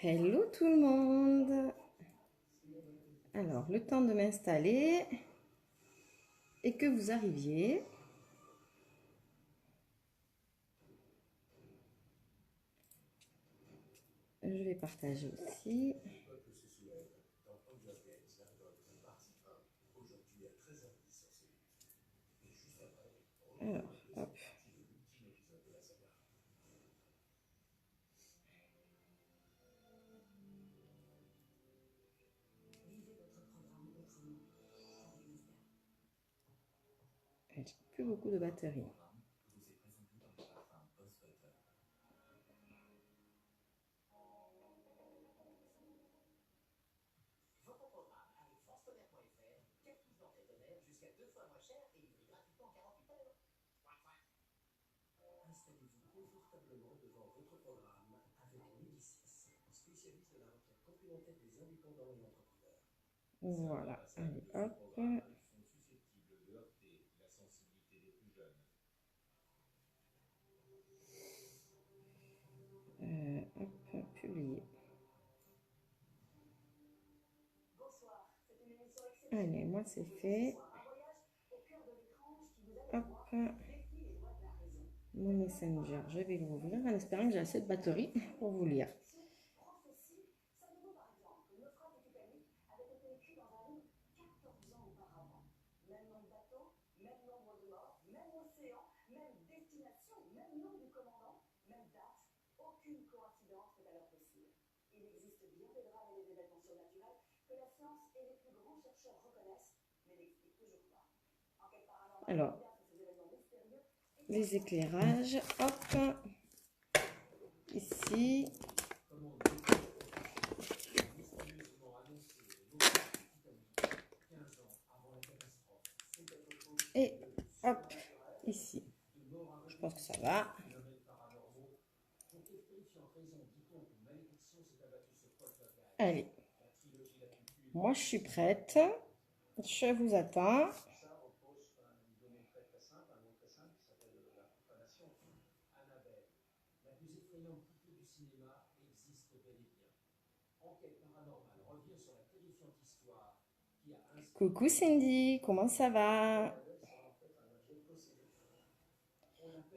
Hello tout le monde. Alors, le temps de m'installer et que vous arriviez. Je vais partager aussi. Alors, hop. J'ai plus beaucoup de batterie. Installez-vous confortablement devant votre programme avec Médicis, spécialiste de la retraite complémentaire des indépendants et entrepreneurs. Voilà, allez, hop. Sont susceptibles de heurter la sensibilité des plus jeunes. Hop, publier. Allez, moi c'est fait. Hop. Mon Messenger, je vais l'ouvrir en espérant que j'ai assez de batterie pour vous lire. Alors, les éclairages, hop, ici. Et hop, ici. Je pense que ça va. Allez, moi je suis prête. Je vous attends. Coucou Cindy, comment ça va?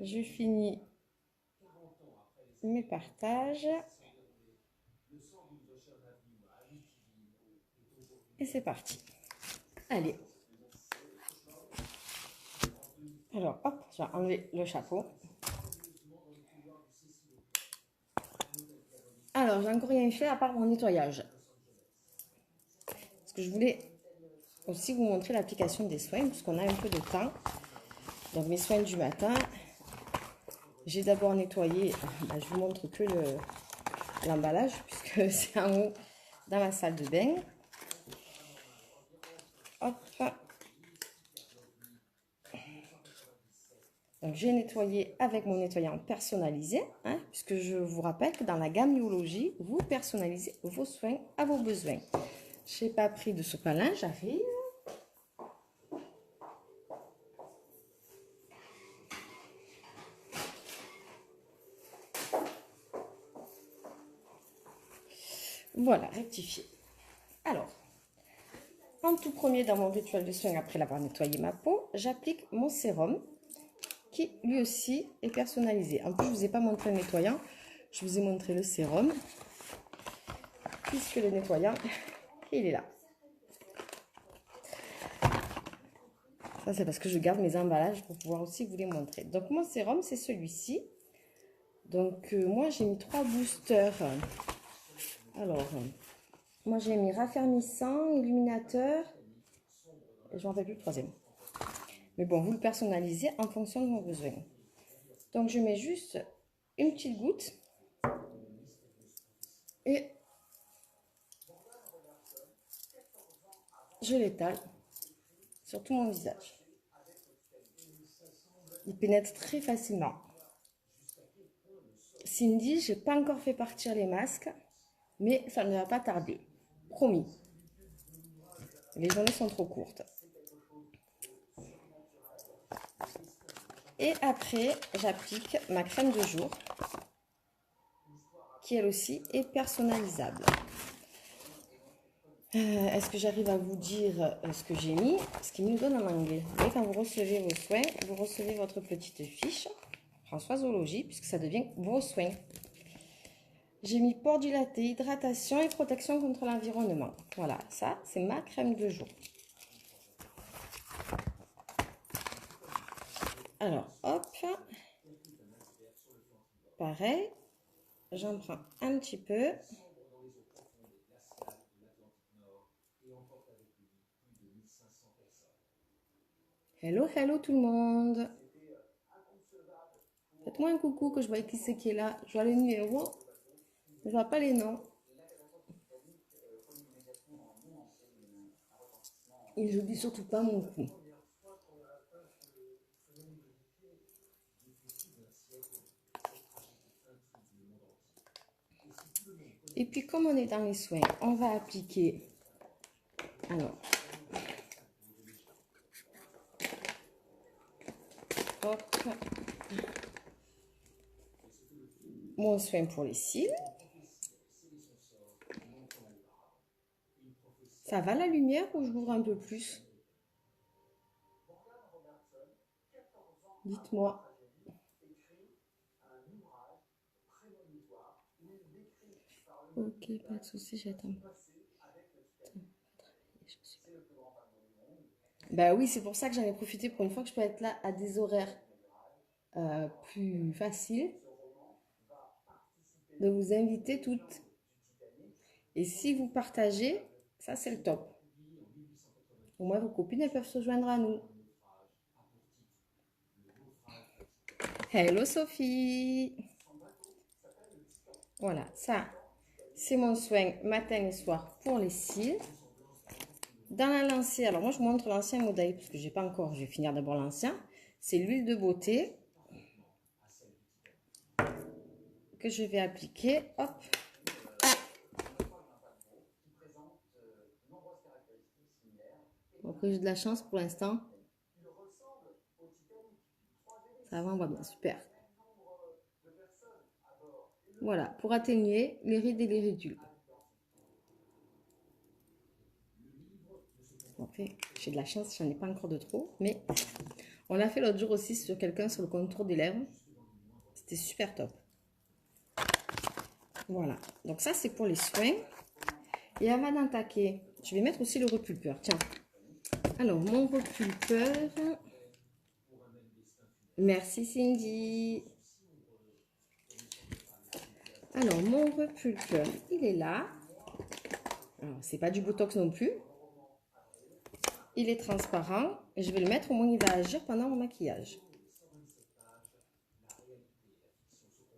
Je finis mes partages. Et c'est parti. Allez. Alors, hop, j'ai enlevé le chapeau. Alors, j'ai encore rien fait à part mon nettoyage. Parce que je voulais aussi vous montrer l'application des soins, puisqu'on a un peu de temps. Donc, mes soins du matin. J'ai d'abord nettoyé, je vous montre que l'emballage, puisque c'est en haut dans ma salle de bain. Hop. Donc, j'ai nettoyé avec mon nettoyant personnalisé, puisque je vous rappelle que dans la gamme Myologie, vous personnalisez vos soins à vos besoins. Je n'ai pas pris de sopalin, j'arrive. Voilà, rectifié. Alors, en tout premier, dans mon rituel de soin, après l'avoir nettoyé ma peau, j'applique mon sérum qui, lui aussi, est personnalisé. En plus, je ne vous ai pas montré le nettoyant, je vous ai montré le sérum, puisque le nettoyant, il est là. Ça, c'est parce que je garde mes emballages pour pouvoir aussi vous les montrer. Donc, mon sérum, c'est celui-ci. Donc, moi, j'ai mis 3 boosters. Alors, moi, j'ai mis raffermissant, illuminateur, et je m'en rappelle plus le troisième. Mais bon, vous le personnalisez en fonction de vos besoins. Donc, je mets juste une petite goutte et je l'étale sur tout mon visage. Il pénètre très facilement. Cindy, je n'ai pas encore fait partir les masques, mais ça ne va pas tarder. Promis. Les journées sont trop courtes. Et après, j'applique ma crème de jour qui elle aussi est personnalisable. Est-ce que j'arrive à vous dire ce que j'ai mis? Ce qui me le donne en anglais. Vous voyez, quand vous recevez vos soins, vous recevez votre petite fiche Françoisologie, puisque ça devient vos soins. J'ai mis port dilaté, hydratation et protection contre l'environnement. Voilà, ça, c'est ma crème de jour. Alors, hop. Pareil, j'en prends un petit peu. Hello, hello tout le monde. Faites-moi un coucou que je vois qui c'est qui est là. Je vois les numéros, je vois pas les noms. Et je dis surtout pas mon coup. Et puis comme on est dans les soins, on va appliquer. Alors, hop, mon soin pour les cils. Ça va la lumière ou je ouvre un peu plus? Dites-moi. Ok, pas de souci, j'attends. Bah oui, c'est pour ça que j'en ai profité pour une fois que je peux être là à des horaires plus faciles, de vous inviter toutes. Et si vous partagez, ça c'est le top. Au moins vos copines, elles peuvent se joindre à nous. Hello Sophie. Voilà, ça, c'est mon soin matin et soir pour les cils. Dans la lancée, alors moi je vous montre l'ancien modèle parce que j'ai pas encore, je vais finir d'abord l'ancien. C'est l'huile de beauté que je vais appliquer. Hop. Bon, après j'ai de la chance pour l'instant. Ça va, on voit bien, super. Voilà, pour atténuer les rides et les ridules. Après, j'ai de la chance, j'en ai pas encore de trop, mais on l'a fait l'autre jour aussi sur quelqu'un sur le contour des lèvres. C'était super top. Voilà, donc ça c'est pour les soins. Et avant d'attaquer, je vais mettre aussi le repulpeur. Tiens, alors mon repulpeur. Merci Cindy. Alors mon repulpeur, il est là. Alors c'est pas du botox non plus. Il est transparent. Et je vais le mettre, au moins il va agir pendant mon maquillage.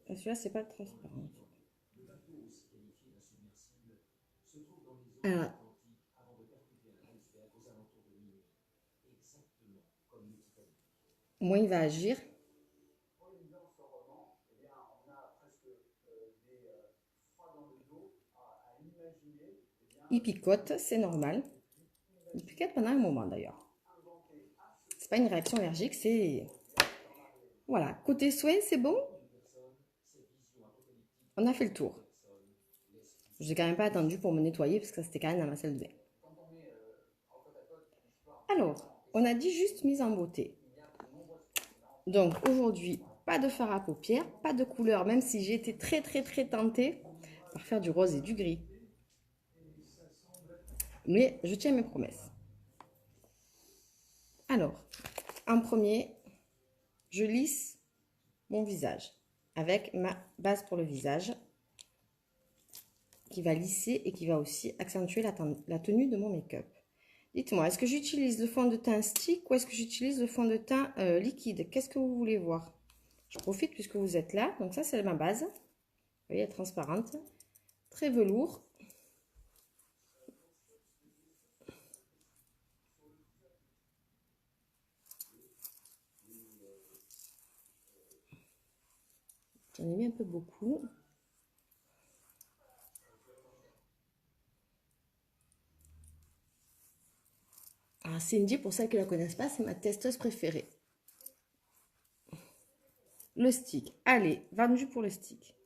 Celui-là c'est pas transparent. Alors, moins il va agir. Il picote, c'est normal. Il picote pendant un moment d'ailleurs. C'est pas une réaction allergique, c'est... Voilà, côté soin, c'est bon. On a fait le tour. Je n'ai quand même pas attendu pour me nettoyer parce que c'était quand même dans ma salle de bain. Alors, on a dit juste mise en beauté. Donc aujourd'hui, pas de fard à paupières, pas de couleur, même si j'ai été très tentée par faire du rose et du gris. Mais je tiens mes promesses. Alors, en premier, je lisse mon visage avec ma base pour le visage qui va lisser et qui va aussi accentuer la tenue de mon make-up. Dites-moi, est-ce que j'utilise le fond de teint stick ou est-ce que j'utilise le fond de teint liquide? Qu'est-ce que vous voulez voir? Je profite puisque vous êtes là. Donc ça, c'est ma base. Vous voyez, elle est transparente. Très velours. J'en ai mis un peu beaucoup. Alors Cindy, pour celles qui ne la connaissent pas, c'est ma testeuse préférée. Le stick. Allez, vendu pour le stick.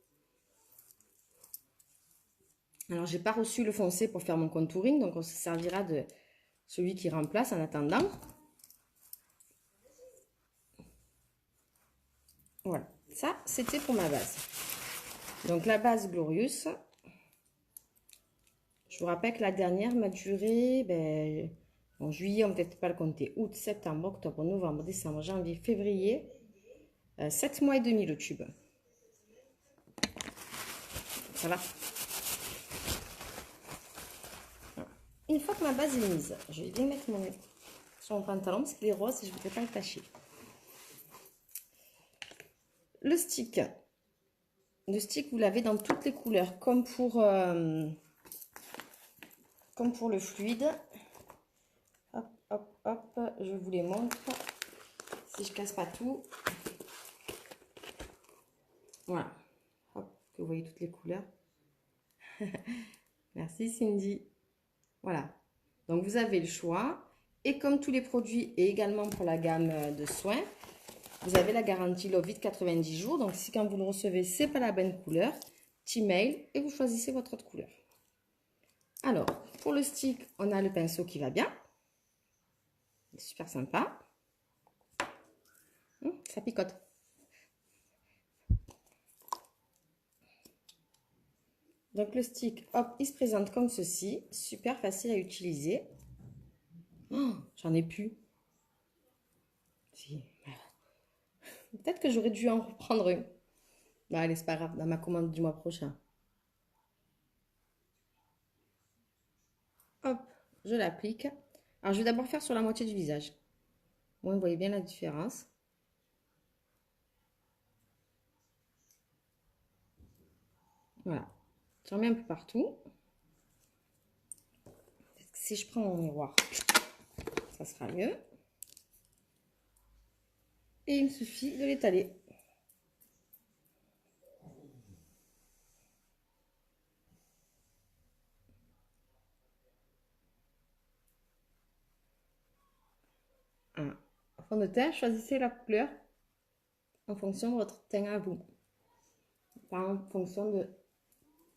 Alors, j'ai pas reçu le foncé pour faire mon contouring, donc on se servira de celui qui remplace en attendant. Voilà, ça, c'était pour ma base. Donc, la base Glorious. Je vous rappelle que la dernière m'a duré, en juillet, on ne peut-être pas le compter, août, septembre, octobre, novembre, décembre, janvier, février, 7 mois et demi le tube. Ça va. Une fois que ma base est mise, je vais bien mettre sur mon pantalon parce qu'il est rose et je ne voudrais pas le tacher. Le stick, vous l'avez dans toutes les couleurs, comme pour le fluide. Hop, hop, hop, je vous les montre. Si je casse pas tout. Voilà. Hop, que vous voyez toutes les couleurs. Merci Cindy. Voilà. Donc vous avez le choix. Et comme tous les produits et également pour la gamme de soins, vous avez la garantie Love It 90 jours. Donc si quand vous le recevez, c'est pas la bonne couleur, petit mail et vous choisissez votre autre couleur. Alors, pour le stick, on a le pinceau qui va bien. Il est super sympa. Ça picote. Donc le stick, hop, il se présente comme ceci. Super facile à utiliser. Oh, j'en ai plus. Si. Peut-être que j'aurais dû en reprendre une. Bah, allez, c'est pas grave, dans ma commande du mois prochain. Hop, je l'applique. Alors, je vais d'abord faire sur la moitié du visage. Bon, vous voyez bien la différence. Voilà. J'en mets un peu partout. Si je prends mon miroir, ça sera mieux. Et il me suffit de l'étaler. Fond de teint, choisissez la couleur en fonction de votre teint à vous. Pas en fonction de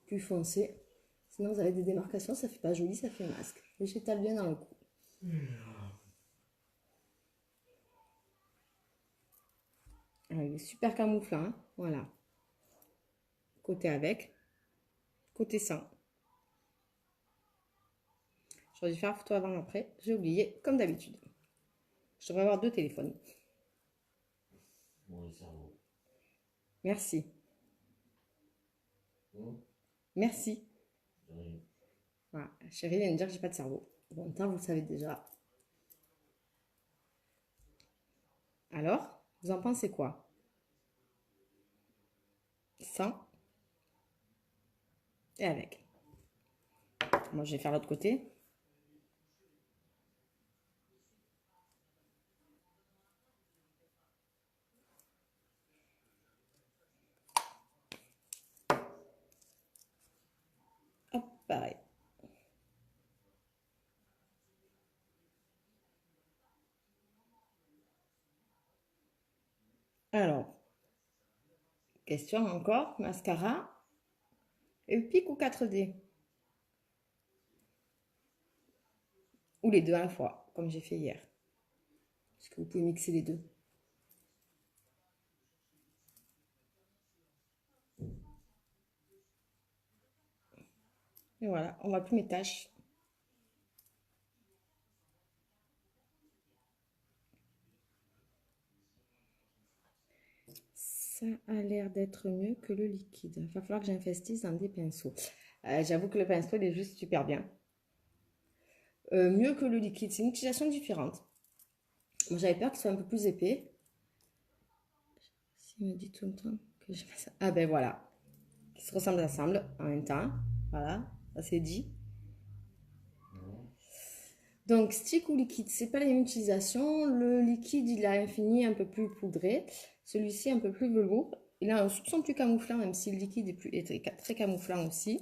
plus foncé. Sinon, vous avez des démarcations, ça fait pas joli, ça fait masque. Mais j'étale bien dans le cou. Alors, il est super camouflant. Hein, voilà. Côté avec, côté sans. J'aurais dû faire photo avant-après. J'ai oublié, comme d'habitude. Je devrais avoir 2 téléphones. Mon cerveau. Merci. Merci. Oui. Voilà. Chérie vient de dire que j'ai pas de cerveau. Bon, temps, vous le savez déjà. Alors, vous en pensez quoi? Sans et avec. Moi, je vais faire l'autre côté. Hop, pareil. Alors, question encore, mascara, Epic ou 4D? Ou les deux à la fois, comme j'ai fait hier. Parce que vous pouvez mixer les deux. Et voilà, on voit plus mes tâches. Ça a l'air d'être mieux que le liquide. Il va falloir que j'investisse dans des pinceaux. J'avoue que le pinceau, il est juste super bien. Mieux que le liquide, c'est une utilisation différente. Moi, j'avais peur qu'il soit un peu plus épais. S'il me dit tout le temps que je fais ça. Ah ben voilà. Qui se ressemblent ensemble en même temps. Voilà, ça c'est dit. Donc, stick ou liquide, c'est pas la même utilisation. Le liquide, il a un fini un peu plus poudré. Celui-ci, un peu plus velours. Il a un soupçon plus camouflant, même si le liquide est très camouflant aussi.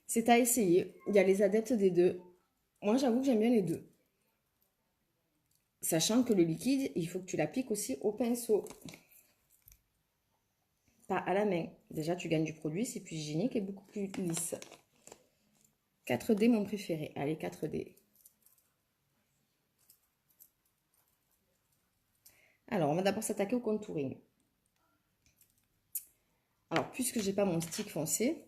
C'est à essayer. Il y a les adeptes des deux. Moi, j'avoue que j'aime bien les deux. Sachant que le liquide, il faut que tu l'appliques aussi au pinceau. Pas à la main. Déjà, tu gagnes du produit, c'est plus hygiénique et beaucoup plus lisse. 4D, mon préféré. Allez, 4D. Alors, on va d'abord s'attaquer au contouring. Alors, puisque j'ai pas mon stick foncé,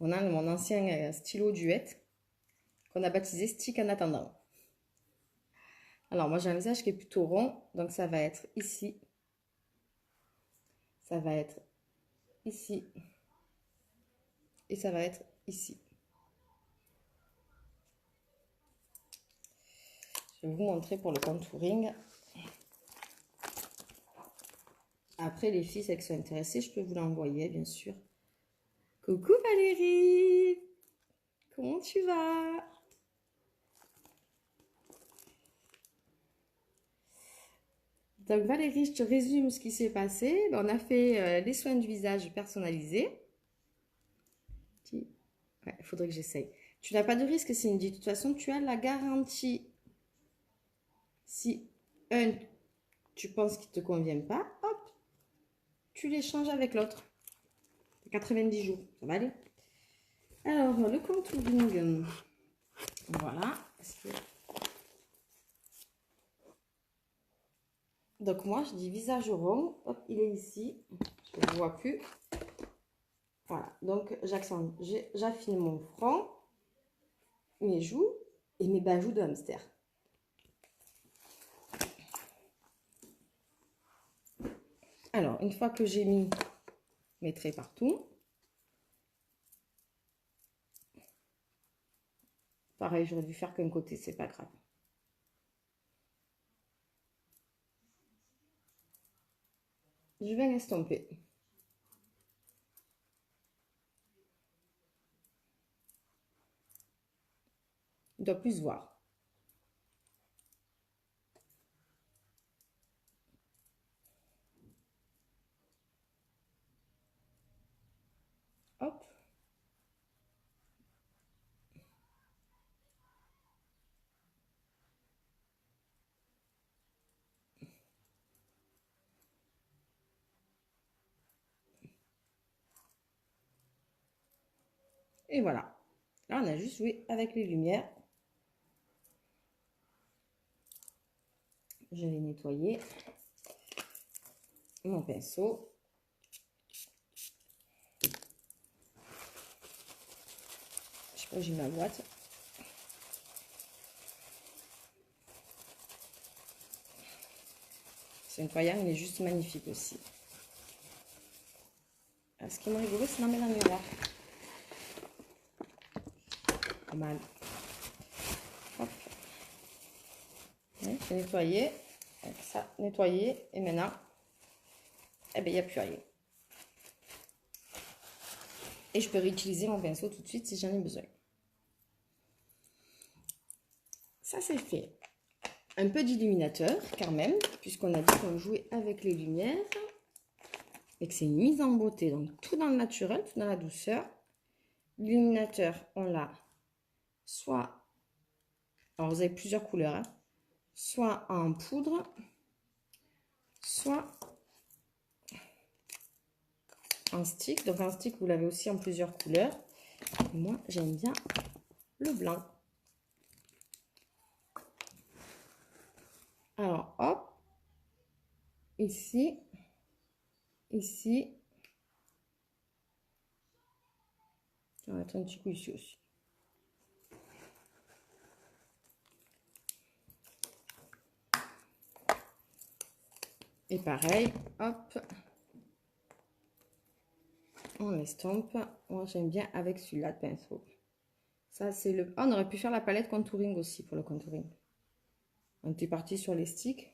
on a mon ancien stylo Duet qu'on a baptisé stick en attendant. Alors, moi, j'ai un visage qui est plutôt rond, donc ça va être ici. Ça va être ici. Et ça va être ici. Je vais vous montrer pour le contouring. Après, les filles, celles qui sont intéressées, je peux vous l'envoyer, bien sûr. Coucou Valérie! Comment tu vas? Donc Valérie, je te résume ce qui s'est passé. On a fait les soins du visage personnalisés. Ouais, il faudrait que j'essaye. Tu n'as pas de risque, Cindy. De toute façon, tu as la garantie. Si tu penses qu'il ne te convient pas, hop, tu l'échanges avec l'autre. 90 jours, ça va aller. Alors, le contouring. Voilà. Donc, moi, je dis visage rond. Hop, il est ici. Je ne le vois plus. Voilà. Donc, j'affine mon front, mes joues et mes bajoux de hamster. Alors, une fois que j'ai mis mes traits partout, pareil, j'aurais dû faire qu'un côté, c'est pas grave. Je vais l'estomper. Il doit plus se voir. Hop. Et voilà. Là, on a juste joué avec les lumières. Je vais nettoyer mon pinceau. Je sais pas où j'ai ma boîte. C'est incroyable, il est juste magnifique aussi. Alors, ce qui est moins rigolo, c'est d'en mettre dans le miroir. Pas mal. Hop. J'ai nettoyé. Ça, nettoyé. Et maintenant, eh bien, il n'y a plus rien. Et je peux réutiliser mon pinceau tout de suite si j'en ai besoin. Ça, c'est fait. Un peu d'illuminateur, quand même, puisqu'on a dit qu'on jouait avec les lumières. Et que c'est une mise en beauté. Donc, tout dans le naturel, tout dans la douceur. L'illuminateur, on l'a soit... Alors, vous avez plusieurs couleurs. Hein, soit en poudre, soit en stick. Donc, en stick, vous l'avez aussi en plusieurs couleurs. Et moi, j'aime bien le blanc. Alors, hop. Ici. Ici. On va mettre un petit coup ici aussi. Et pareil, hop. On l'estompe. Moi, j'aime bien avec celui-là de pinceau. Ça, c'est le... Oh, on aurait pu faire la palette contouring aussi pour le contouring. On était parti sur les sticks.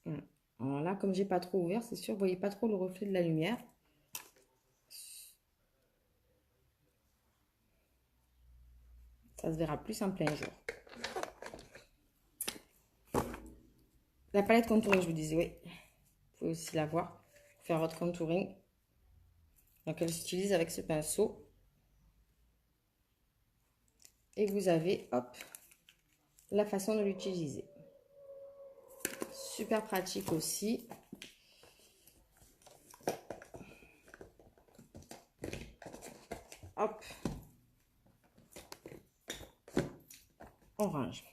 Voilà. Alors là, comme j'ai pas trop ouvert, c'est sûr, vous voyez pas trop le reflet de la lumière. Ça se verra plus en plein jour. La palette contouring, je vous disais, oui. Vous pouvez aussi la voir. Faire votre contouring. Donc, elle s'utilise avec ce pinceau. Et vous avez, hop, la façon de l'utiliser. Super pratique aussi. Hop. Orange.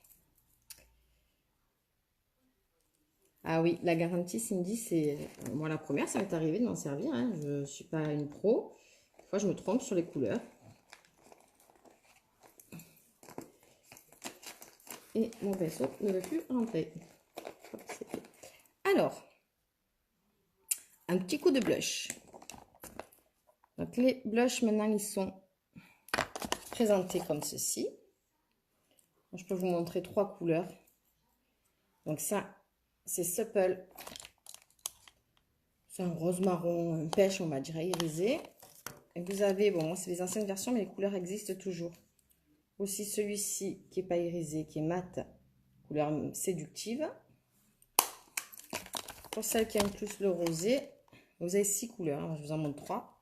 Ah oui, la garantie Cindy, c'est... Moi, la première, ça m'est arrivé de m'en servir. Hein. Je ne suis pas une pro. Des fois, je me trompe sur les couleurs. Et mon pinceau ne veut plus rentrer. Hop, c'est fait. Alors, un petit coup de blush. Donc, les blushs, maintenant, ils sont présentés comme ceci. Je peux vous montrer 3 couleurs. Donc, ça, c'est Supple. C'est un rose marron, un pêche, on va dire, irisé. Et vous avez, bon, moi, c'est les anciennes versions, mais les couleurs existent toujours. Aussi celui-ci qui n'est pas irisé, qui est mat, couleur séductive. Pour celle qui aime plus le rosé, vous avez 6 couleurs, hein, je vous en montre 3.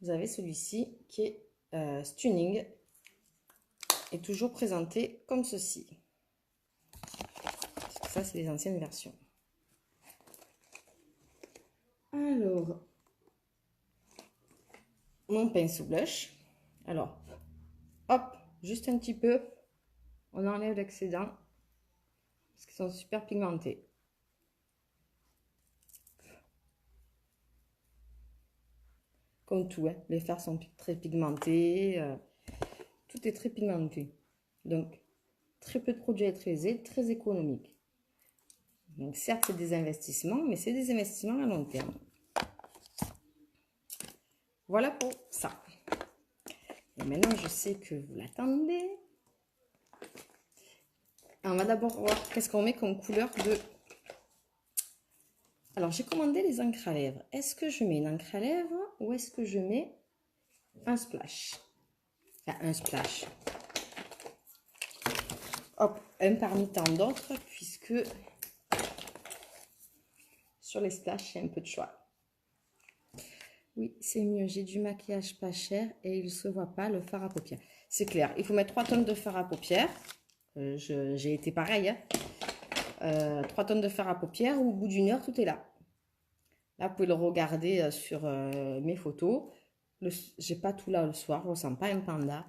Vous avez celui-ci qui est stunning et toujours présenté comme ceci. Ça, c'est les anciennes versions. Alors, mon pinceau blush. Alors, hop, juste un petit peu, on enlève l'excédent parce qu'ils sont super pigmentés. Comme tout, hein, les fards sont très pigmentés, tout est très pigmenté. Donc, très peu de produits à être utilisés, très économique. Donc, certes, c'est des investissements, mais c'est des investissements à long terme. Voilà pour ça. Et maintenant, je sais que vous l'attendez. On va d'abord voir qu'est-ce qu'on met comme couleur de... Alors, j'ai commandé les encres à lèvres. Est-ce que je mets une encre à lèvres ou est-ce que je mets un splash? Enfin, un splash. Hop, un parmi tant d'autres, puisque sur les splashes, il y a un peu de choix. Oui, c'est mieux. J'ai du maquillage pas cher et il ne se voit pas le fard à paupières. C'est clair. Il faut mettre 3 tonnes de fard à paupières. J'ai été pareil. Hein. 3 tonnes de fard à paupières. Au bout d'une heure, tout est là. Là, vous pouvez le regarder sur mes photos. J'ai pas tout là le soir. Je ne ressens pas un panda.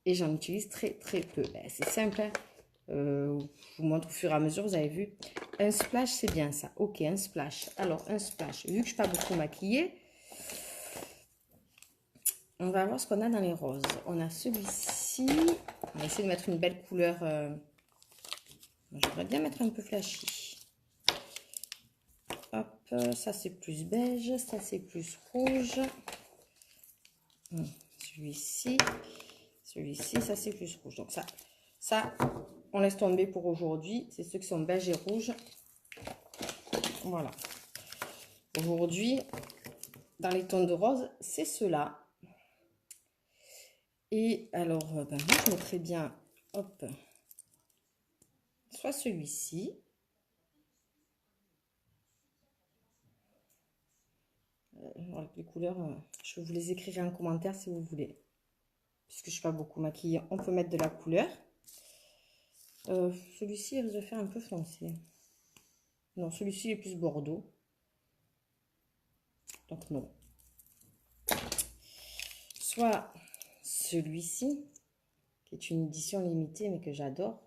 Et j'en utilise très peu. C'est simple. Hein. Je vous montre au fur et à mesure. Vous avez vu. Un splash, c'est bien ça. Ok, un splash. Alors, un splash. Vu que je ne suis pas beaucoup maquillée, on va voir ce qu'on a dans les roses. On a celui-ci. On va essayer de mettre une belle couleur. J'aimerais bien mettre un peu flashy. Hop, ça c'est plus beige. Ça c'est plus rouge. Celui-ci. Celui-ci, ça c'est plus rouge. Donc ça, on laisse tomber pour aujourd'hui. C'est ceux qui sont beige et rouge. Voilà. Aujourd'hui, dans les tons de rose, c'est ceux-là. Et alors, ben, moi, je mettrais bien, hop, soit celui-ci. Les couleurs, je vous les écrirai en commentaire si vous voulez. Puisque je ne suis pas beaucoup maquillée, on peut mettre de la couleur. Celui-ci, il risque de faire un peu foncé. Non, celui-ci est plus bordeaux. Donc non. Soit celui-ci, qui est une édition limitée, mais que j'adore.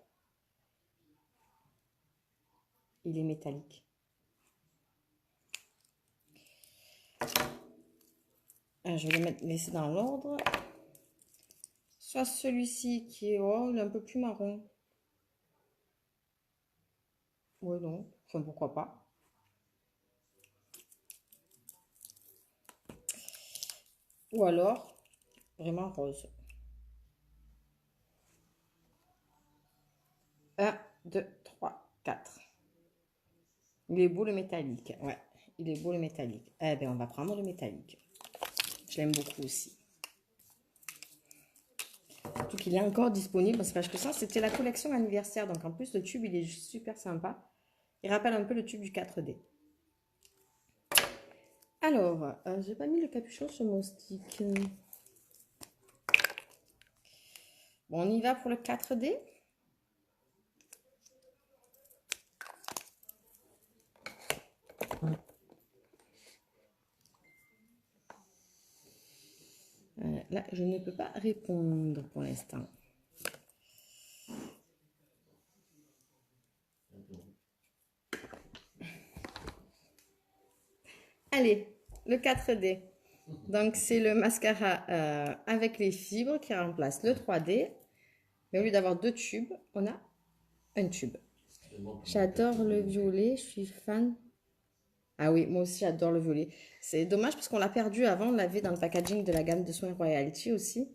Il est métallique. Je vais les laisser dans l'ordre. Soit celui-ci qui est, oh, il est un peu plus marron. Ouais, non. Enfin, pourquoi pas. Ou alors, vraiment rose. 1, 2, 3, 4. Il est beau le métallique. Ouais, il est beau le métallique. Eh bien, on va prendre le métallique. Je l'aime beaucoup aussi. Surtout qu'il est encore disponible. Parce que ça, c'était la collection anniversaire. Donc, en plus, le tube, il est super sympa. Il rappelle un peu le tube du 4D. Alors, j'ai pas mis le capuchon sur mon stick. Bon, on y va pour le 4D. Là, je ne peux pas répondre pour l'instant. Allez, le 4D. Donc, c'est le mascara avec les fibres qui remplace le 3D. Mais au lieu d'avoir 2 tubes, on a un tube. J'adore le violet, je suis fan. Ah oui, moi aussi j'adore le violet. C'est dommage parce qu'on l'a perdu avant, on l'avait dans le packaging de la gamme de soins Royalty aussi.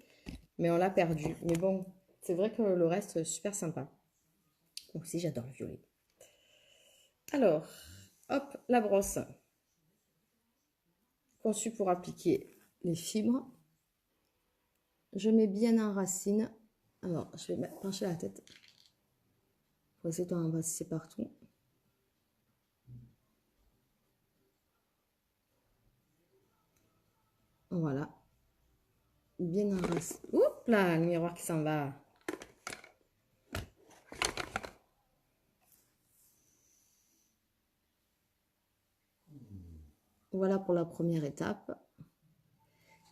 Mais on l'a perdu. Mais bon, c'est vrai que le reste, super sympa. Moi aussi j'adore le violet. Alors, hop, la brosse. Conçue pour appliquer les fibres. Je mets bien en racine. Alors, je vais pencher la tête. Pour essayer d'en passer partout. Voilà. Bien en racine. Oups là, le miroir qui s'en va. Voilà pour la première étape.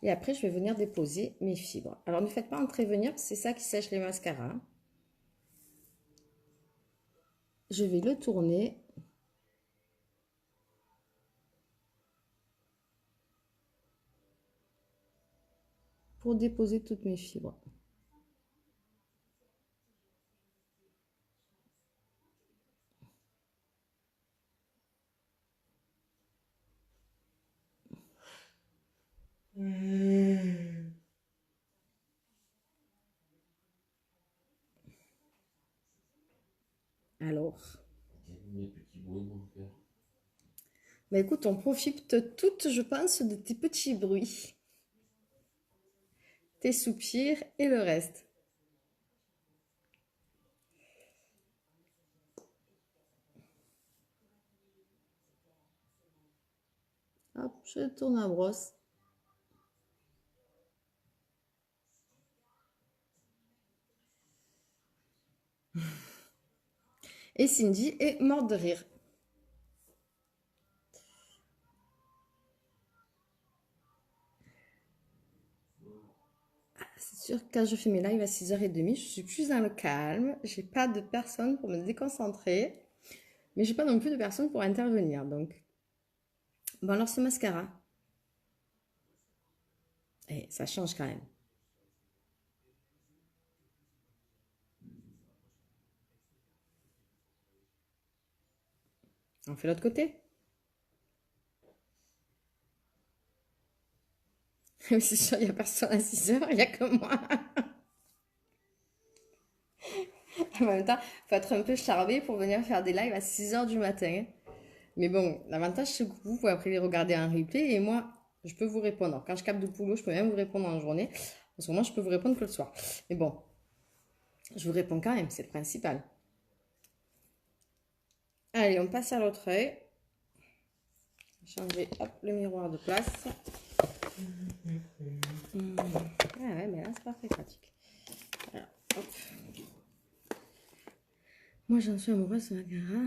Et après, je vais venir déposer mes fibres. Alors, ne faites pas entrevenir, c'est ça qui sèche les mascaras. Je vais le tourner. Pour déposer toutes mes fibres. Alors. Mes petits bruits, mon cœur. Bah écoute, on profite toutes, je pense, de tes petits bruits. Tes soupirs et le reste. Hop, je tourne la brosse. Et Cindy est morte de rire. C'est sûr que quand je fais mes lives à 6h30, je suis plus dans le calme. J'ai pas de personne pour me déconcentrer. Mais j'ai pas non plus de personne pour intervenir. Donc, bon alors ce mascara. Et ça change quand même. On fait l'autre côté. C'est sûr, il n'y a personne à 6h, il n'y a que moi. En même temps, il faut être un peu charbé pour venir faire des lives à 6h du matin. Mais bon, l'avantage, c'est que vous pouvez après les regarder en replay et moi, je peux vous répondre. Quand je capte de boulot, je peux même vous répondre en journée. En ce moment, je peux vous répondre que le soir. Mais bon, je vous réponds quand même, c'est le principal. Allez, on passe à l'autre œil. Changer hop, le miroir de place. Ah ouais, mais là, c'est pas très pratique. Alors, hop. Moi, j'en suis amoureuse de mascara.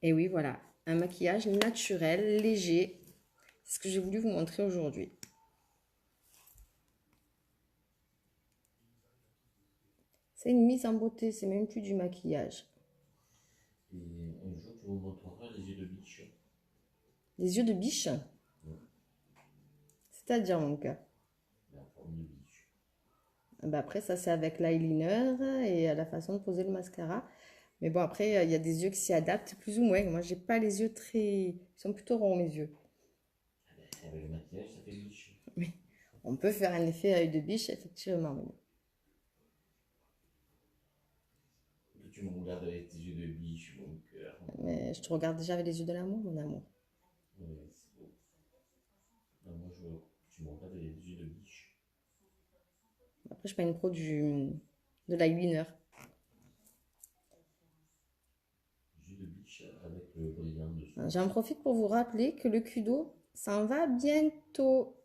Et oui, voilà, un maquillage naturel, léger. C'est ce que j'ai voulu vous montrer aujourd'hui. C'est une mise en beauté, c'est même plus du maquillage. Et un jour, tu me montreras les yeux de biche. Les yeux de biche? Ouais. C'est-à-dire, mon cœur. La forme de biche. Bah après, ça, c'est avec l'eyeliner et la façon de poser le mascara. Mais bon, après, il y a des yeux qui s'y adaptent plus ou moins. Moi, j'ai pas les yeux très... Ils sont plutôt ronds, mes yeux. Avec le maquillage, ça fait biche. Mais on peut faire un effet œil de biche, effectivement. Mais bon. Tu me regardes avec tes yeux de biche, mon cœur. Mais je te regarde déjà avec les yeux de l'amour, mon amour. Ouais, c'est beau. Non, moi, tu me regardes avec les yeux de biche. Après, je suis pas une pro de l'eyeliner. Yeux de biche avec le brillant dessous. J'en profite pour vous rappeler que le Kudo s'en va bientôt.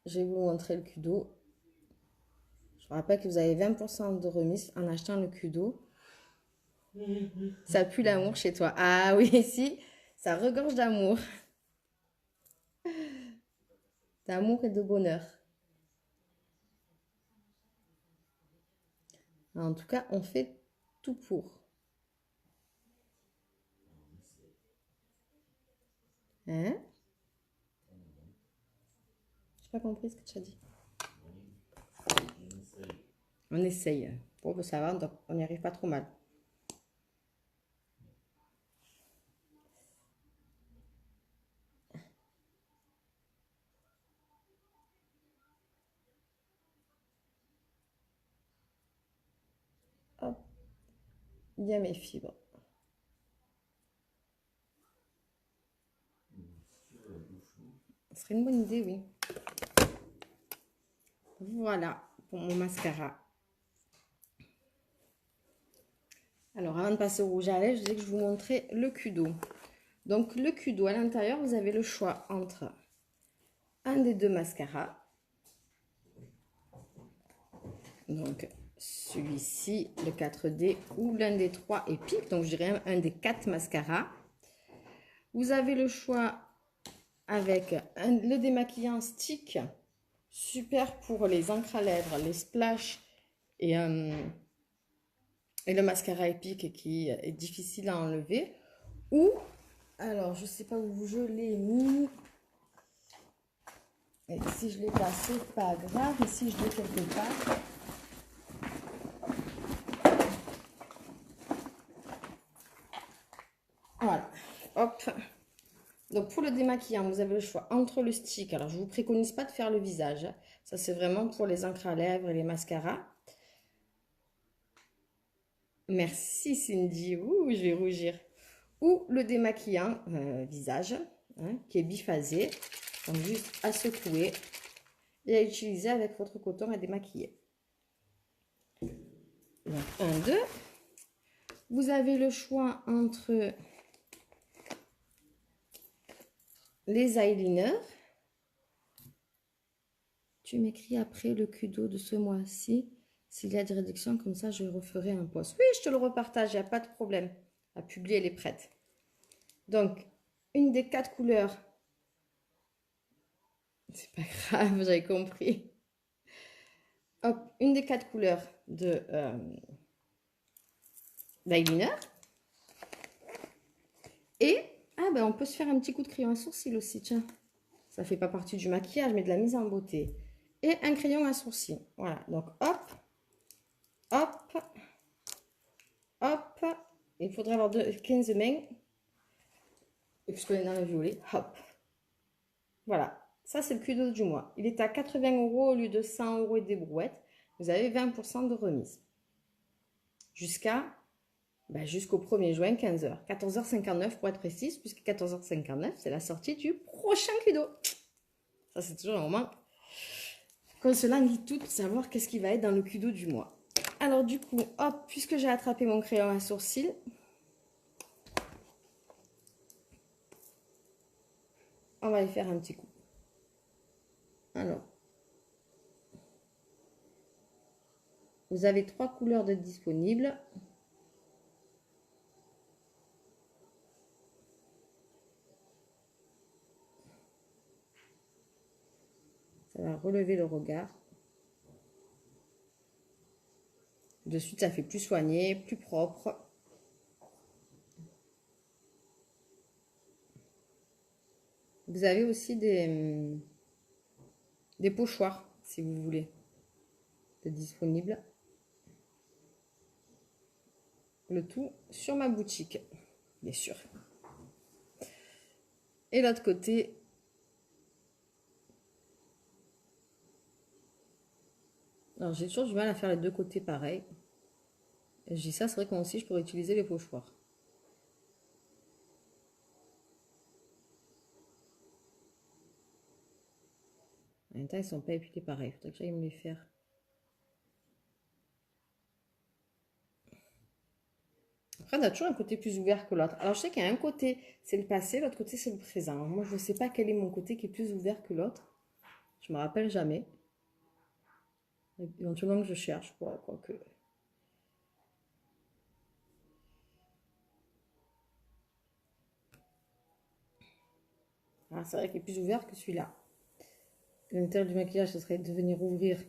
Je vais vous montrer le Kudo. Je vous rappelle que vous avez 20% de remise en achetant le Kudo. Ça pue l'amour chez toi. Ah oui, si, ça regorge d'amour. d'amour et de bonheur. En tout cas, on fait tout pour. Hein? J'ai pas compris ce que tu as dit. On essaye. Bon, ben, ça va, donc on n'y arrive pas trop mal. Hop. Il y a mes fibres. Ce serait une bonne idée, oui. Voilà pour mon mascara. Alors, avant de passer au rouge à lèvres, je disais que je vous montrais le Kudo. Donc, le Kudo, à l'intérieur, vous avez le choix entre un des deux mascaras. Donc, celui-ci, le 4D, ou l'un des 3 épiques. Donc, je dirais un des 4 mascaras. Vous avez le choix avec le démaquillant stick, super pour les encres à lèvres, les splash et le mascara épique qui est difficile à enlever. Ou, alors je sais pas où je l'ai mis, et si je l'ai pas, c'est pas grave, ici je l'ai quelque part. Voilà, hop. Donc pour le démaquillant, vous avez le choix entre le stick. Alors je vous préconise pas de faire le visage. Ça c'est vraiment pour les encres à lèvres et les mascaras. Merci Cindy. Ouh, je vais rougir. Ou le démaquillant visage, hein, qui est biphasé. Donc juste à secouer et à utiliser avec votre coton à démaquiller. Donc 1, 2. Vous avez le choix entre les eyeliners. Tu m'écris après le Kudo de ce mois-ci. S'il y a des réductions, comme ça, je referai un post. Oui, je te le repartage, il n'y a pas de problème. À publier, elle est prête. Donc, une des 4 couleurs. C'est pas grave, j'avais compris. Hop, une des 4 couleurs de d'eyeliner. Et, ah ben, on peut se faire un petit coup de crayon à sourcil aussi, tiens. Ça fait pas partie du maquillage, mais de la mise en beauté. Et un crayon à sourcil. Voilà, donc hop, hop, hop. Il faudrait avoir 15 mains. Et puisqu'on est dans le violet, hop. Voilà, ça c'est le Kudo du mois. Il est à 80 € au lieu de 100 € et des brouettes. Vous avez 20% de remise. Jusqu'au 1er juin, 15h. 14h59 pour être précise, puisque 14h59, c'est la sortie du prochain Kudo. Ça, c'est toujours un moment qu'on se languit toutes pour savoir qu'est-ce qui va être dans le Kudo du mois. Alors, du coup, hop, puisque j'ai attrapé mon crayon à sourcil, on va y faire un petit coup. Alors, vous avez 3 couleurs de disponibles. Ça va relever le regard. De suite, ça fait plus soigné, plus propre. Vous avez aussi des pochoirs, si vous voulez, de disponibles. Le tout sur ma boutique, bien sûr. Et l'autre côté, alors j'ai toujours du mal à faire les deux côtés pareil. Je dis ça, c'est vrai qu'on aussi je pourrais utiliser les pochoirs. En même temps, ils sont pas épilés pareil. Il faudrait que j'aille me les faire. Après, on a toujours un côté plus ouvert que l'autre. Alors, je sais qu'il y a un côté, c'est le passé, l'autre côté, c'est le présent. Alors, moi, je ne sais pas quel est mon côté qui est plus ouvert que l'autre. Je me rappelle jamais. Éventuellement que je cherche, quoi que. Ah, c'est vrai qu'il est plus ouvert que celui-là. L'intérêt du maquillage, ce serait de venir ouvrir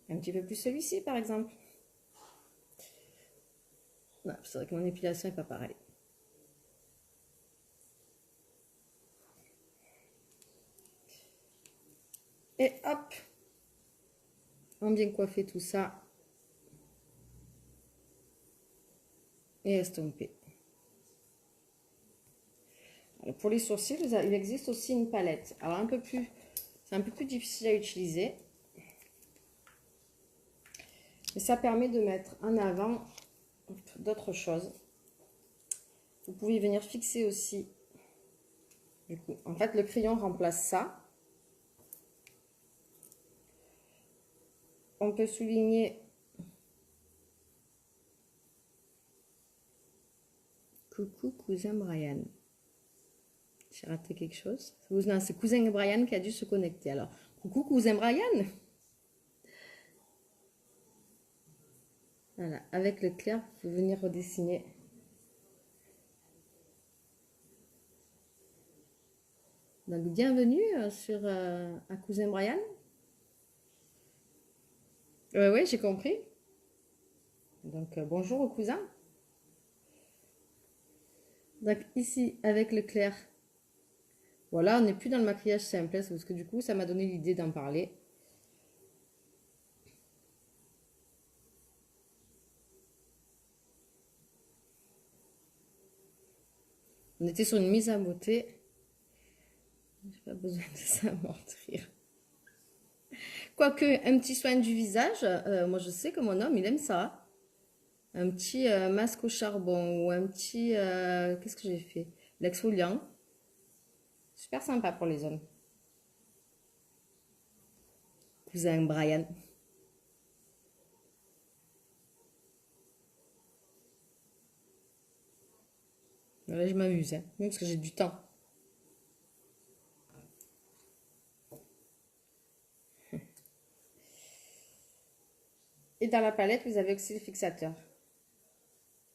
un petit peu plus celui-ci, par exemple. Non, c'est vrai que mon épilation n'est pas pareille. Et hop, on bien coiffer tout ça. Et estomper. Alors pour les sourcils, il existe aussi une palette. Alors c'est un peu plus difficile à utiliser. Mais ça permet de mettre en avant d'autres choses. Vous pouvez venir fixer aussi. Du coup, en fait, le crayon remplace ça. On peut souligner. Coucou cousin Brian. J'ai raté quelque chose. Non, c'est cousin Brian qui a dû se connecter. Alors, coucou cousin Brian. Voilà, avec le clair, vous pouvez venir redessiner. Donc, bienvenue sur un cousin Brian. Oui, j'ai compris. Donc, bonjour au cousin. Donc, ici, avec le clair, voilà, on n'est plus dans le maquillage simple, parce que du coup, ça m'a donné l'idée d'en parler. On était sur une mise à beauté. J'ai pas besoin de s'amortir. Quoique, un petit soin du visage, moi je sais que mon homme, il aime ça. Un petit masque au charbon ou un petit... qu'est-ce que j'ai fait? L'exfoliant. Super sympa pour les hommes. Cousin Brian. Là, je m'amuse, hein, même parce que j'ai du temps. Et dans la palette, vous avez aussi le fixateur.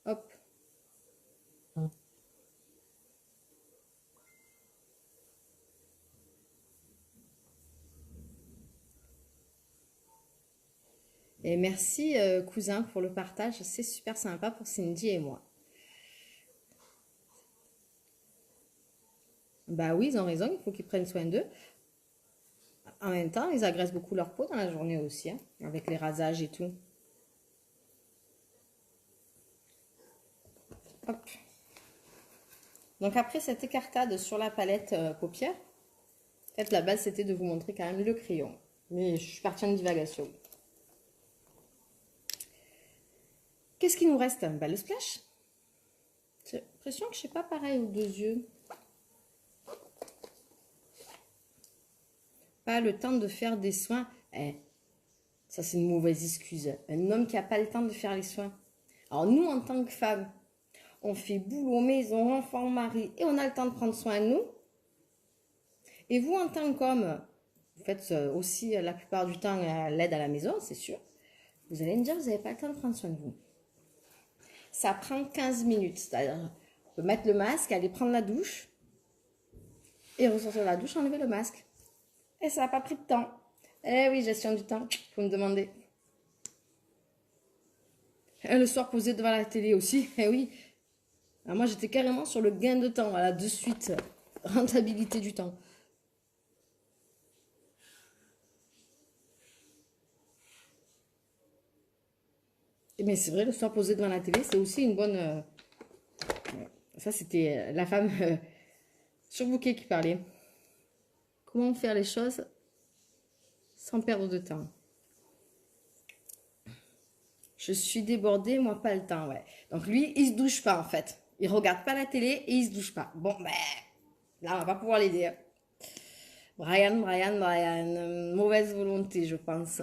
Hop. Et merci, cousin, pour le partage. C'est super sympa pour Cindy et moi. Bah oui, ils ont raison, il faut qu'ils prennent soin d'eux. En même temps, ils agressent beaucoup leur peau dans la journée aussi, hein, avec les rasages et tout. Hop. Donc après cette écartade sur la palette paupières, en fait la base c'était de vous montrer quand même le crayon. Mais je suis partie en divagation. Qu'est-ce qu'il nous reste? Bah, le splash. J'ai l'impression que je ne sais pas pareil aux deux yeux. Pas le temps de faire des soins. Ça c'est une mauvaise excuse. Un homme qui n'a pas le temps de faire les soins. Alors nous en tant que femmes, on fait boulot, maison, enfant, mari, et on a le temps de prendre soin de nous. Et vous en tant qu'homme, vous faites aussi la plupart du temps l'aide à la maison, c'est sûr. Vous allez me dire, vous n'avez pas le temps de prendre soin de vous. Ça prend 15 minutes. C'est-à-dire, on peut mettre le masque, aller prendre la douche, et ressortir de la douche, enlever le masque. Et ça n'a pas pris de temps. Eh oui, gestion du temps, faut me demander. Et le soir, posé devant la télé aussi, eh oui. Alors moi, j'étais carrément sur le gain de temps, voilà, de suite, rentabilité du temps. Mais c'est vrai, le soir posé devant la télé, c'est aussi une bonne... Ça, c'était la femme surbookée qui parlait. Comment faire les choses sans perdre de temps? Je suis débordée, moi, pas le temps, ouais. Donc lui, il se douche pas, en fait. Il regarde pas la télé et il se douche pas. Bon, ben, là, on va pas pouvoir l'aider. Brian, mauvaise volonté, je pense.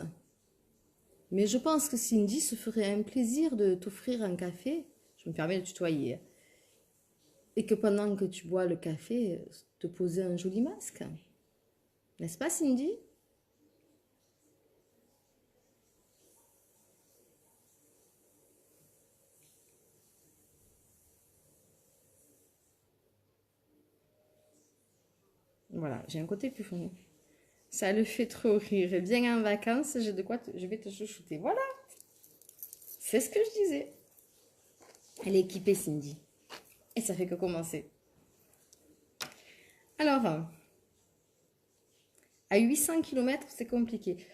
Mais je pense que Cindy se ferait un plaisir de t'offrir un café. Je me permets de tutoyer. Et que pendant que tu bois le café, te poser un joli masque. N'est-ce pas, Cindy? Voilà, j'ai un côté plus fourni. Ça le fait trop rire. Et bien en vacances, j'ai de quoi je vais te chouchouter. Voilà. C'est ce que je disais. Elle est équipée, Cindy. Et ça fait que commencer. Alors, à 800 km, c'est compliqué.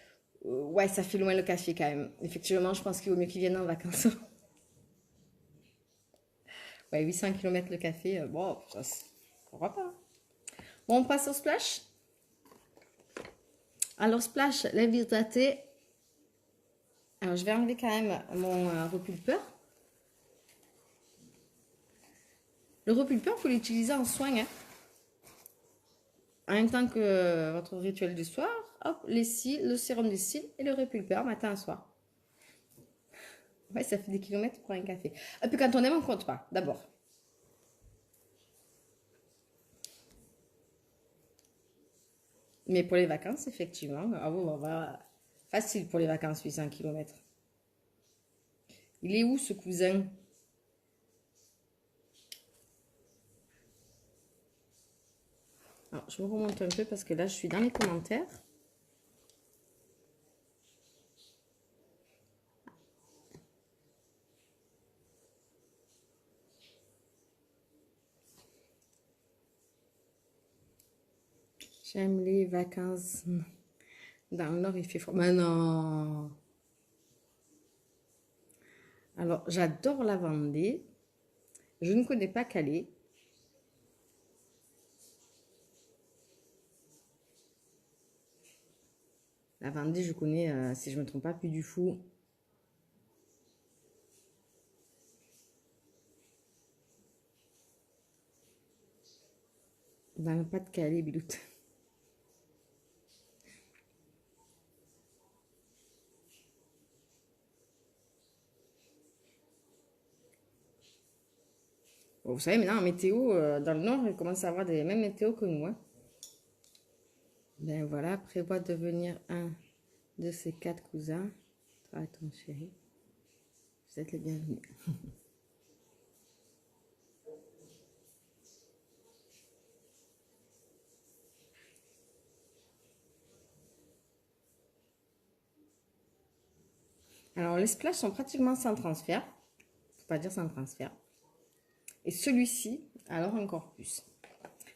Ouais, ça fait loin le café quand même. Effectivement, je pense qu'il vaut mieux qu'ils viennent en vacances. Ouais, 800 km le café, bon, ça, pourquoi pas. Bon, on passe au splash. Alors, splash, lèvres hydratées. Alors, je vais enlever quand même mon repulpeur. Le repulpeur, il faut l'utiliser en soin. Hein. En même temps que votre rituel du soir, hop, les cils, le sérum des cils et le repulpeur matin et soir. Ouais, ça fait des kilomètres pour un café. Et puis quand on aime, on ne compte pas, d'abord. Mais pour les vacances, effectivement, ah bon, facile pour les vacances, 800 km. Il est où ce cousin? Alors, je me remonte un peu parce que là, je suis dans les commentaires. J'aime les vacances. Dans le nord, il fait froid. Mais non! Alors, j'adore la Vendée. Je ne connais pas Calais. La Vendée, je connais, si je ne me trompe pas, Puy du Fou. Dans le Pas-de-Calais, Biloute. Bon, vous savez, maintenant, en météo, dans le nord, ils commencent à avoir des mêmes météos que nous. Hein. Ben voilà, prévoit de devenir un de ces 4 cousins. Toi et ton chéri. Vous êtes les bienvenus. Alors, les splashes sont pratiquement sans transfert. Faut pas dire sans transfert. Et celui-ci, alors encore plus.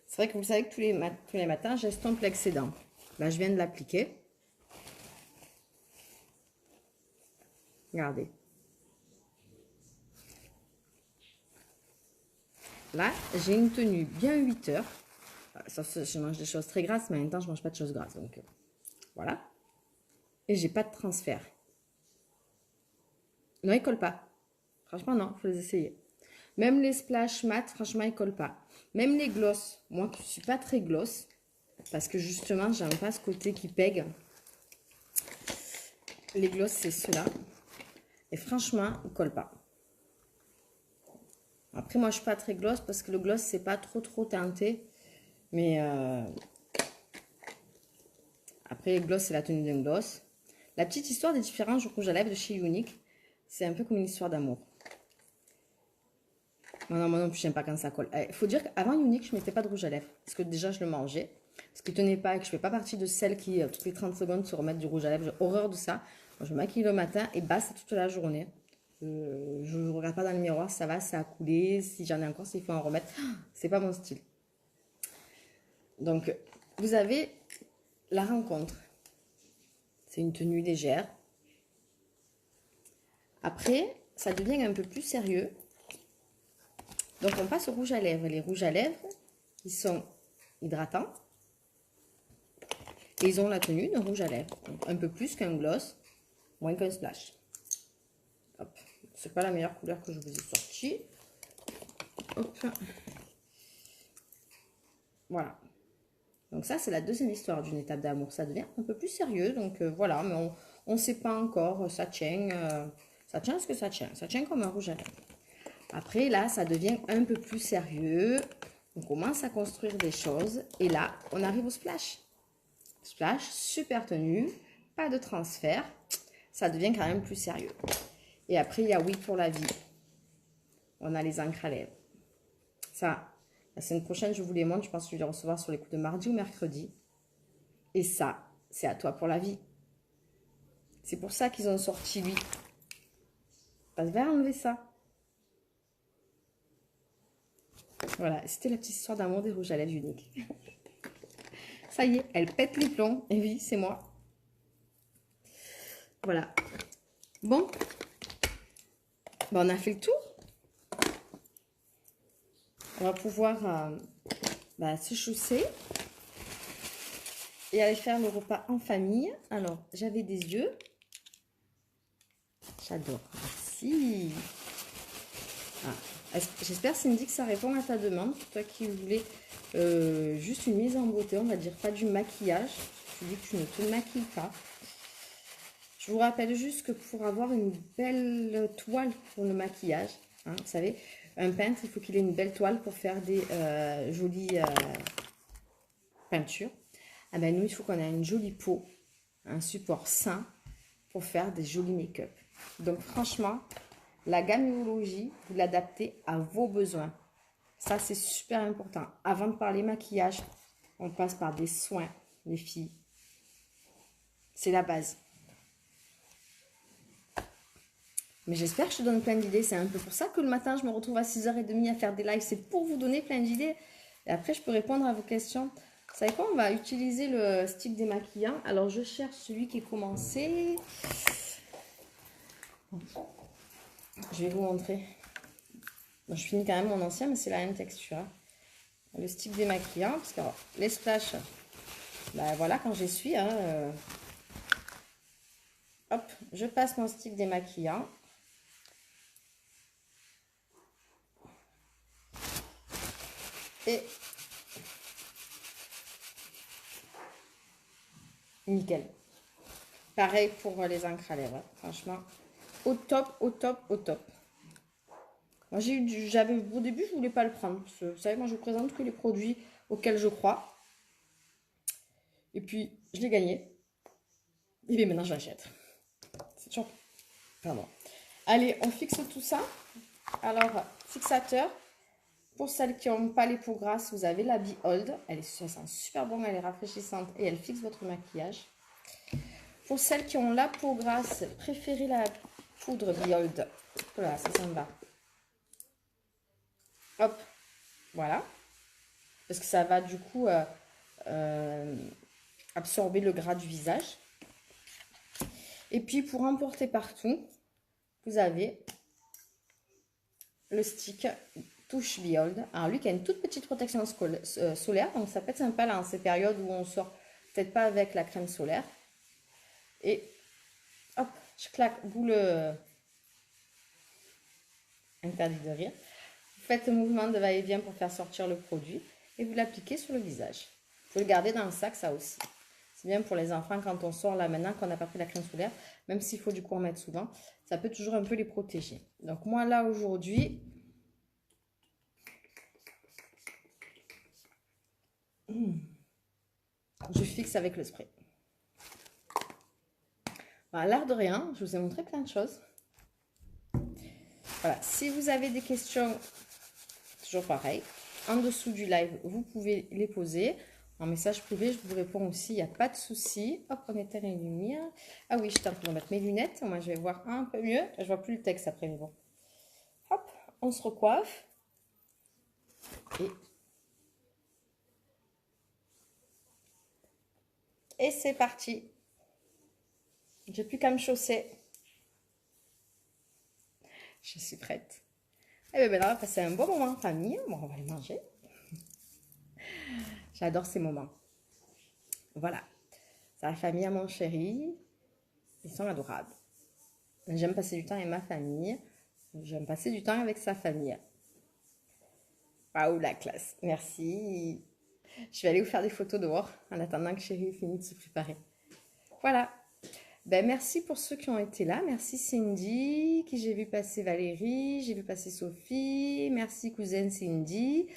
C'est vrai que vous savez que tous les matins, j'estompe l'excédent. Là, je viens de l'appliquer. Regardez. Là, j'ai une tenue bien 8 heures. Je mange des choses très grasses, mais en même temps, je ne mange pas de choses grasses. Donc, voilà. Et j'ai pas de transfert. Non, ils ne collent pas. Franchement, non, il faut les essayer. Même les splash mat, franchement, ils ne collent pas. Même les gloss. Moi, je ne suis pas très gloss. Parce que justement, j'aime pas ce côté qui pègue. Les gloss, c'est ceux-là. Et franchement, ils ne collent pas. Après, moi, je ne suis pas très gloss parce que le gloss, c'est pas trop teinté. Mais après, le gloss, c'est la tenue d'un gloss. La petite histoire des différents rouges à lèvres de chez Unique, c'est un peu comme une histoire d'amour. Non, moi non plus, j'aime pas quand ça colle. Il faut dire qu'avant Unique, je ne mettais pas de rouge à lèvres. Parce que déjà, je le mangeais. Parce qu'il ne tenait pas et que je ne fais pas partie de celles qui, toutes les 30 secondes, se remettent du rouge à lèvres. J'ai horreur de ça. Moi, je me maquille le matin et basta toute la journée. Je ne regarde pas dans le miroir, ça va, ça a coulé. Si j'en ai encore, s'il faut en remettre. C'est pas mon style. Donc, vous avez la rencontre. C'est une tenue légère. Après, ça devient un peu plus sérieux. Donc, on passe au rouge à lèvres. Les rouges à lèvres, ils sont hydratants. Et ils ont la tenue d'un rouge à lèvres. Donc, un peu plus qu'un gloss, moins qu'un splash. Hop. C'est pas la meilleure couleur que je vous ai sortie. Hop. Voilà. Donc ça, c'est la deuxième histoire d'une étape d'amour. Ça devient un peu plus sérieux. Donc voilà, mais on ne sait pas encore. Ça tient ce que ça tient. Ça tient comme un rouge à lèvres. Après, là, ça devient un peu plus sérieux. On commence à construire des choses. Et là, on arrive au splash. Splash, super tenue. Pas de transfert. Ça devient quand même plus sérieux. Et après, il y a Oui pour la vie. On a les encres à lèvres. Ça, La semaine prochaine, je vous les montre. Je pense que je vais les recevoir sur les coups de mardi ou mercredi. Et ça, c'est à toi pour la vie. C'est pour ça qu'ils ont sorti lui. Pas de verre, enlever ça. Voilà, c'était la petite histoire d'amour des rouges à lèvres uniques. Ça y est, elle pète les plombs. Et oui, c'est moi. Voilà. Bon. Ben, on a fait le tour. On va pouvoir se chausser et aller faire le repas en famille. Alors, j'avais des yeux. J'adore. Merci. Ah. J'espère, Cindy, que ça répond à ta demande. Toi qui voulais juste une mise en beauté, on va dire pas du maquillage. Tu dis que tu ne te maquilles pas. Je vous rappelle juste que pour avoir une belle toile pour le maquillage, hein, vous savez, un peintre, il faut qu'il ait une belle toile pour faire des jolies peintures. Ah ben nous, il faut qu'on ait une jolie peau, un support sain pour faire des jolis make-up. Donc franchement, la gamme Urologie, vous l'adaptez à vos besoins. Ça, c'est super important. Avant de parler maquillage, on passe par des soins, les filles. C'est la base. Mais j'espère que je te donne plein d'idées. C'est un peu pour ça que le matin, je me retrouve à 6h30 à faire des lives. C'est pour vous donner plein d'idées. Et après, je peux répondre à vos questions. Vous savez quoi? On va utiliser le stick démaquillant. Alors, je cherche celui qui est commencé. Je vais vous montrer. Bon, je finis quand même mon ancien, mais c'est la même texture. Hein. Le stick démaquillant. Parce que alors, les splashs, ben voilà, quand j'essuie. Hein, hop, je passe mon stick démaquillant. Et nickel. Pareil pour les encres à lèvres. Franchement, au top, au top, au top. Moi, au début, je voulais pas le prendre. Parce que, vous savez, moi, je vous présente que les produits auxquels je crois. Et puis, je l'ai gagné. Et bien maintenant, je l'achète. C'est toujours... Pardon. Allez, on fixe tout ça. Alors, fixateur. Pour celles qui n'ont pas les peaux grasses, vous avez la Behold. Elle sent super bon, elle est rafraîchissante et elle fixe votre maquillage. Pour celles qui ont la peau grasse, préférez la poudre Behold. Voilà, ça s'en va. Hop, voilà. Parce que ça va du coup absorber le gras du visage. Et puis pour emporter partout, vous avez le stick Touche Behold. Alors lui qui a une toute petite protection solaire, donc ça peut être sympa là en ces périodes où on sort peut-être pas avec la crème solaire. Et hop, je claque, vous le... Interdit de rire. Vous faites le mouvement de va-et-vient pour faire sortir le produit et vous l'appliquez sur le visage. Vous le gardez dans le sac, ça aussi. C'est bien pour les enfants quand on sort là maintenant, qu'on n'a pas pris la crème solaire, même s'il faut du coup en mettre souvent, ça peut toujours un peu les protéger. Donc moi là aujourd'hui, je fixe avec le spray. Voilà, l'air de rien, je vous ai montré plein de choses. Voilà, si vous avez des questions, toujours pareil, en dessous du live, vous pouvez les poser. En message privé, je vous réponds aussi, il n'y a pas de souci. Hop, on éteint les lumières. Ah oui, je suis en train de mettre mes lunettes. Moi, je vais voir un peu mieux. Je vois plus le texte après, mais bon. Hop, on se recoiffe. Et c'est parti. J'ai plus qu'à me chausser. Je suis prête. Et bien maintenant, on va passer un bon moment en famille. Bon, on va aller manger. J'adore ces moments. Voilà. C'est la famille à mon chéri. Ils sont adorables. J'aime passer du temps avec ma famille. J'aime passer du temps avec sa famille. Waouh, la classe. Merci. Je vais aller vous faire des photos dehors en attendant que chéri finisse de se préparer. Voilà. Ben, merci pour ceux qui ont été là. Merci Cindy, qui j'ai vu passer Valérie, j'ai vu passer Sophie. Merci cousine Cindy.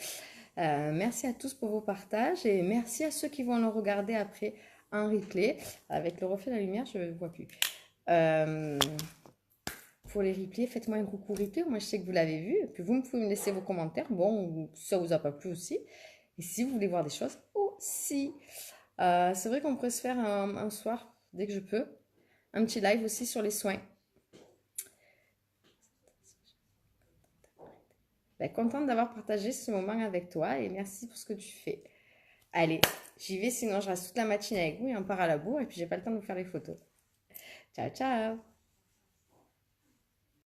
Merci à tous pour vos partages et merci à ceux qui vont le regarder après en replay. Avec le reflet de la lumière, je ne vois plus. pour les replays, faites-moi un coucou replay. Moi, je sais que vous l'avez vu. Et puis, vous pouvez me laisser vos commentaires. Bon, ou si ça vous a pas plu aussi. Et si vous voulez voir des choses aussi. C'est vrai qu'on pourrait se faire un soir, dès que je peux. Un petit live aussi sur les soins. Ben, contente d'avoir partagé ce moment avec toi et merci pour ce que tu fais. Allez, j'y vais, sinon je reste toute la matinée avec vous et on part à la bourre et puis j'ai pas le temps de vous faire les photos. Ciao, ciao!